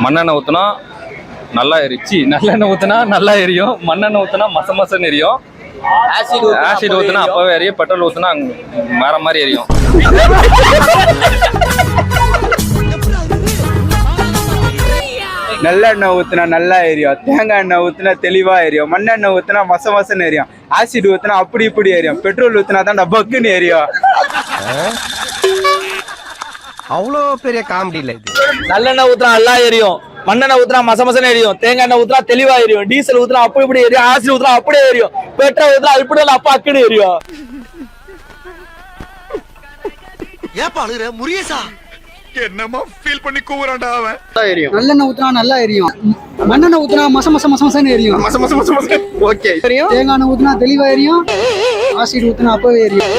மண்ணெண்ணெய் ஊற்றினா நல்லா எரிச்சு, நல்லெண்ணெய் ஊற்றினா நல்லா எரியும், மண்ணெண்ணெய் ஊற்றினா மசமசன்னு எரியும், ஆசிட் ஊற்றினா அப்பவே எரியும், பெட்ரோல் ஊற்றினா வேற மாதிரி எரியும். நல்லெண்ணெய் ஊற்றினா நல்லா எரியும், தேங்காய் எண்ணெய் ஊற்றினா தெளிவாக எரியும், மண்ணெண்ணெய் ஊற்றினா மசமசன்னு எரியும், ஆசிட் ஊற்றினா அப்படி இப்படி எரியும், பெட்ரோல் ஊற்றினா தான் பக்குன்னு எரியும். அவ்வளோ பெரிய காமெடி இல்லை இது. நல்லெண்ணெய் ஊற்றினா நல்லா எரியும், மண்ணெண்ணெய் ஊற்றினா மசமசன்னு எரியும், தேங்காய் எண்ணெய் ஊற்றினா தெளிவா எரியும், டீசல் ஊற்றினா அப்படி இப்படி எரியும், ஆசிட் ஊற்றினா அப்படியே எரியும், பெட்ரோல் ஊற்றினா இப்படி அப்பா அக்குன்னு எரியும். ஏப்பா அழுகுற முருகேசா? என்னமா ஃபீல் பண்ணி கூவுறான்டா அவன். எரியும். நல்லெண்ணெய் ஊற்றினா நல்லா எரியும், மண்ணெண்ணெய் ஊற்றினா மசமசன்னு எரியும், ஓகே. தேங்காய் எண்ணெய் ஊற்றினா தெளிவா எரியும், ஆசிட் ஊற்றினா அப்பவே எரியும்,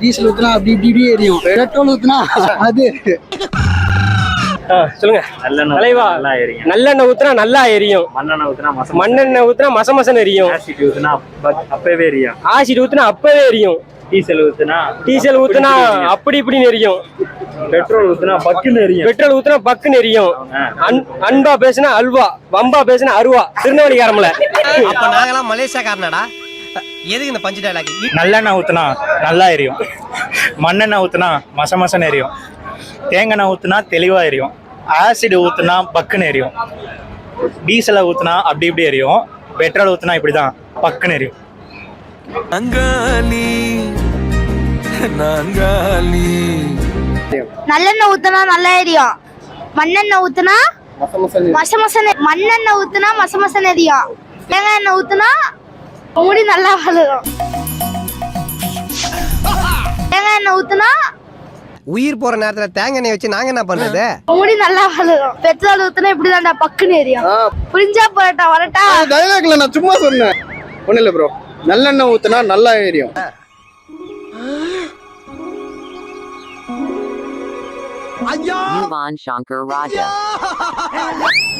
டீசல் ஊற்றினா அப்படி இப்படி எரியும், பெட்ரோல் ஊற்றினா அது. சொல்லுங்க. நல்லெண்ணெய் ஊற்றினா நல்லா எரியும், மண்ணெண்ணெய் ஊற்றினா மசமசன்னு எரியும், ஆசிட் ஊற்றினா அப்பவே எரியும், டீசல் ஊற்றினா அப்படி இப்படி எரியும், பெட்ரோல் ஊற்றினா பக்குன்னு எரியும். அன்பா பேசினா அல்வா, வம்பா பேசினா அருவா. திருநெல்வேலிக்காரம்ல. அப்ப நாங்கெல்லாம் மலேசியாக்காரனடா. எதுக்கு இந்த பஞ்சு டயலாக்? நல்லெண்ணெய் ஊற்றினா நல்லா எரியும், மண்ணெண்ணெய் ஊற்றினா மசமசன்னு எரியும், தேங்காய் ஊற்றினா தெளிவாக எரியும், ஆசிட் ஊற்றினா பக்குன்னு எரியும், டீசலை ஊற்றினா அப்படி இப்படி எரியும், பெட்ரோல் ஊற்றினா இப்படி தான் பக்குன்னு எரியும். நல்லெண்ணெய் ஊத்தினா நல்லா எரியும், மண்ணெண்ணெய் ஊத்தினா மண்ணெண்ணெய் ஊத்தினா மசமசன்னு எரியும், தேங்காய் எண்ணெய் ஊத்தினா முடி நல்லா வளரும், தேங்காய் எண்ணெய் ஊத்தினா உயிர் போற நேரத்துல தேங்காய் எண்ணெய் வச்சு நாங்க என்ன பண்றது? முடி நல்லா வளரும், பெட்ரோல் ஊத்தினா இப்படிதான்டா பக்குன்னு எரியும். புரிஞ்சா போறட்டா வரட்டா? டயலாக்ல நான் சும்மா சொன்னேன், ஒண்ணு இல்ல ப்ரோ. நல்லெண்ணெய் ஊற்றினா நல்லா எரியும்,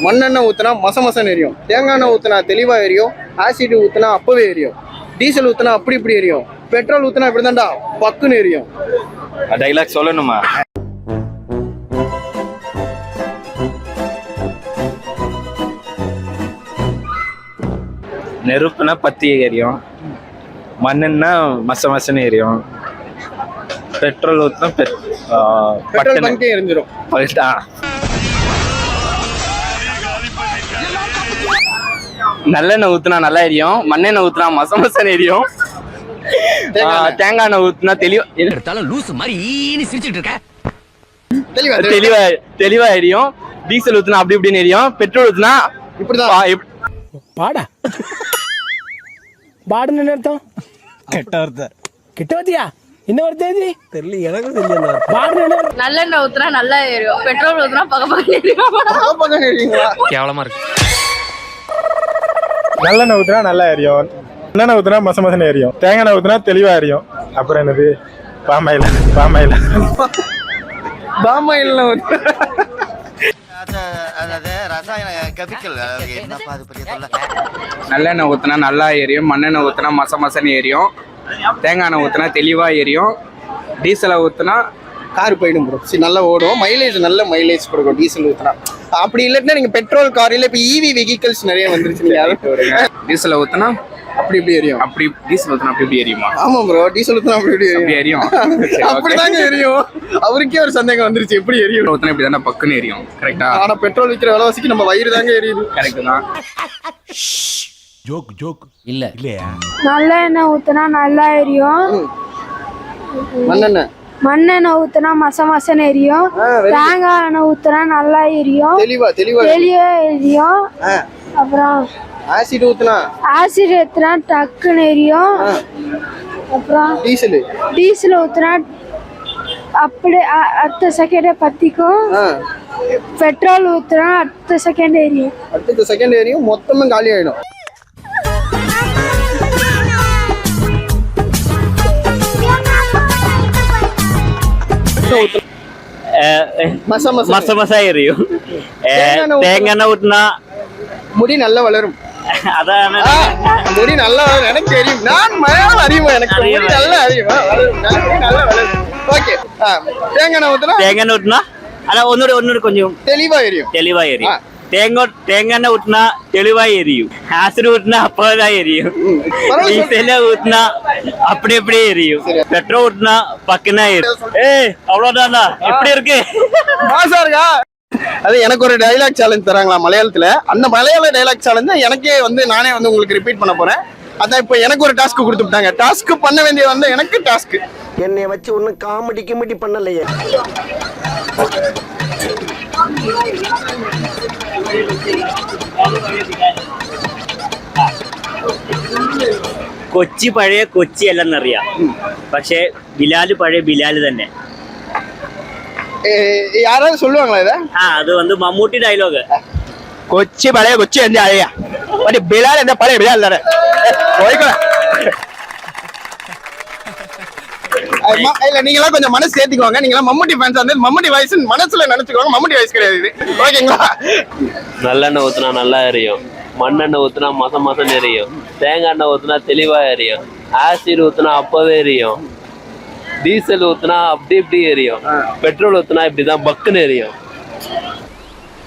மண்ணெண்ணெய் ஊற்றினா மசமசன்னு எரியும், தேங்காய் எண்ணெய் ஊற்றினா தெளிவா எரியும், ஆசிட் ஊற்றினா அப்பவே எரியும், டீசல் ஊற்றினா அப்படி இப்படி எரியும், பெட்ரோல் ஊற்றினா இப்படிதான்டா பக்குன்னு எரியும். டைலாக் சொல்லணுமா? நெருப்புனா பத்தி எரியும், மண்ணுன்னா மசன்னு எரியும், பெட்ரோல் ஊற்றினா பெட்ரோல் பங்கே எரிஞ்சிடும். நல்லெண்ணெய் ஊற்றினா நல்லா எரியும், மண்ணெண்ணெய் ஊற்றினா மசமசன்னு எரியும், தேங்காய் எண்ணெய் ஊற்றினா லூசு மாதிரி சிரிச்சுட்டு இருக்க, தெளிவா எரியும், டீசல் ஊற்றினா அப்படி இப்படின்னு எரியும், பெட்ரோல் ஊற்றினா இப்படிதான். பாடா பாடுன்னு அர்த்தம்? கெட்ட வார்த்தையா? என்ன வார்த்தை தெரியல எனக்கு. தெரியல. நல்லெண்ணெய் ஊத்தினா நல்லா எரியும், பெட்ரோல் ஊத்தினா பக்கம் எரியும். கேவலமா இருக்கு. நல்லெண்ணெய் ஊற்றினா நல்லா எரியும், மண்ணெண்ணெய் ஊற்றினா மசமசன்னு எரியும், தேங்காய் எண்ணெய் ஊற்றினா தெளிவாக எரியும். அப்புறம் என்னது? பாமாயில் நல்லெண்ணெய் ஊற்றினா நல்லா எரியும், மண்ணெண்ணெய் ஊற்றினா மசமசன்னு எரியும், தேங்காய் எண்ணெய் ஊற்றினா தெளிவாக எரியும், டீசலை ஊற்றினா கார் போயிடும் ப்ரோ. நல்லா ஓடும், நல்ல மைலேஜ் கொடுக்கும் டீசல் ஊற்றினா. அப்படி இல்லைன்னா நீங்கள் பெட்ரோல் கார் இல்லை, இப்போ இவி வெஹிக்கல்ஸ் நிறைய வந்துருச்சு. டீசலை ஊற்றினா அப்படி இப்படி எரியும், அப்படி டீசல் ஊற்றினா அப்படி இப்படி எரியுமா? ஆமாம் ப்ரோ, டீசல் ஊற்றினா அப்படி இப்படி எரியும். அப்படிதாங்க எரியும். அவருக்கே ஒரு சந்தேகம் வந்துருச்சு, எப்படி எரியும் ஊற்றினா இப்படி தானே பக்குன்னு எரியும். கரெக்டா? ஆனால் பெட்ரோல் விற்கிற விலைவாசிக்கு நம்ம வயிறு தாங்க எரியுது. கரெக்டு தான். ஜோக் இல்லையா? நல்லெண்ணெய் ஊத்தினா நல்லா எரியும், மண்ணெண்ணெய் ஊத்தினா மசன்னு எரியும், தேங்காய் எண்ணெய் ஊத்தினா நல்லா எரியும், தெளிவா எரியும். அப்புறம் ஆசிட் ஊத்தினா டக்குன்னு எரியும். அப்புறம் டீசல் ஊத்தினா அப்படியே அடுத்த செகண்டே பத்திக்கும், பெட்ரோல் ஊத்தினா அடுத்த செகண்ட் எரியும், மொத்தமும் காலி ஆயிடும். மசமசா எரியும், தேங்காய் எண்ணெய் ஊற்றினா முடி நல்லா வளரும். முடி நல்லா வளரும் எனக்கு தெரியும். நான் மலையாளம் அறியுமா? எனக்கு முடி நல்லா அறியுமா? நல்லா வளரும். ஓகே. தேங்காய் எண்ணெய் ஊற்றினா அதான் ஒன்னோட கொஞ்சம் தெளிவா எரியும். தேங்காய் எண்ணெய் ஊத்துனா தெளிவா எரியும். ஆசிட் ஊத்துனா அப்பதான் எரியும். டீசல் ஊத்துனா அப்படியே எரியும். பெட்ரோல் ஊத்துனா பக்குனா எரியும். அவ்வளவுதான்டா. எப்படி இருக்கு? மாசா இருக்கா? அது எனக்கு ஒரு டைலாக் சேலஞ்ச் தராங்களா மலையாளத்துல. அந்த மலையாள டைலாக் சேலஞ்ச் எனக்கே வந்து நானே வந்து உங்களுக்கு ரிப்பீட் பண்ண போறேன். அதான் இப்போ எனக்கு ஒரு டாஸ்க் கொடுத்துட்டாங்க. டாஸ்க் பண்ண வேண்டியது வந்து எனக்கு டாஸ்க். என்னை வச்சு ஒன்னும் காமெடி பண்ணலையே. കൊച്ചി പഴയ കൊച്ചി അല്ലെന്നറിയാം. പക്ഷെ ബിലാല് പഴയ ബിലാല് തന്നെ. யாராவது சொல்லுவாங்களா இதை? அது வந்து மമ്മൂട്ടി ഡയലോഗ്. கொச்சி பழைய கொச்சி வந்து அழையா பட் பிலால் எந்த பழைய பிலால் தானே. இல்ல நீங்களாம் கொஞ்சம் மனசு சேர்த்துக்குவாங்க. நீங்களாம் மம்முட்டி ஃபேன்ஸ் வந்து மம்முட்டி வாய்ஸ் மனசுல நினைச்சுக்குவாங்க. மம்முட்டி வாய்ஸ் கிடையாது இது. ஓகேங்களா? நல்லெண்ணெய் ஊத்துனா நல்லா எரியும். மண்ணெண்ணெய் ஊத்துனா மசம் எரியும். தேங்காய் எண்ணெய் ஊத்துனா தெளிவா எரியும். ஆசிட் ஊத்துனா அப்பவே எரியும். டீசல் ஊத்துனா அப்படி எரியும். பெட்ரோல் ஊத்துனா இப்படிதான் பக்குன்னு எரியும்.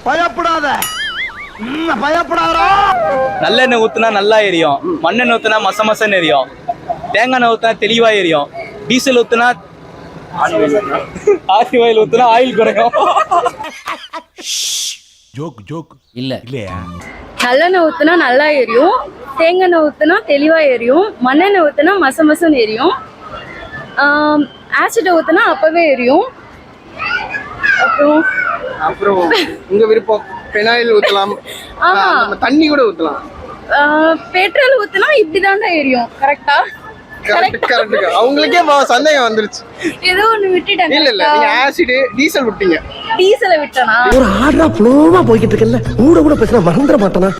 பயப்படாத. பயப்படாதா. நல்லெண்ணெய் ஊத்துனா நல்லா எரியும். மண்ணெண்ணெய் ஊத்துனா மசன்னு எரியும். தேங்காய் எண்ணெய் ஊத்துனா தெளிவா எரியும். டீசல் ஊத்துனா ஆசி ஆயில் ஊத்துனா ஆயில் குறையும். ஜோக் இல்ல இல்லையா? நல்லெண்ணெய் ஊத்துனா நல்லா எரியும். தேங்காய் எண்ணெய் ஊத்துனா தெளிவா எரியும். மண்ணெண்ணெய் ஊத்துனா மசன்னு எரியும். ஆசிட் ஊத்துனா அப்பவே எரியும். அப்புறம் உங்க விருப்பம். பெனாயில் ஊத்தலாம். நம்ம தண்ணி கூட ஊத்தலாம். பெட்ரோல் ஊத்துனா இப்படிதான்டா எரியும். கரெக்டா? கரெக்ட். அவங்களுக்கே சந்தேகம் வந்துருச்சு. ஏதோ ஒண்ணு விட்டுட்டேன். இல்ல நீங்க ஆசிட் டீசல் விட்டீங்க. டீசலை விட்டனா? ஒரு ஆர்டரா ஃப்ளோவா போய்கிட்டு இருக்கல. கூட பேசினா மறந்துட மாட்டேனா?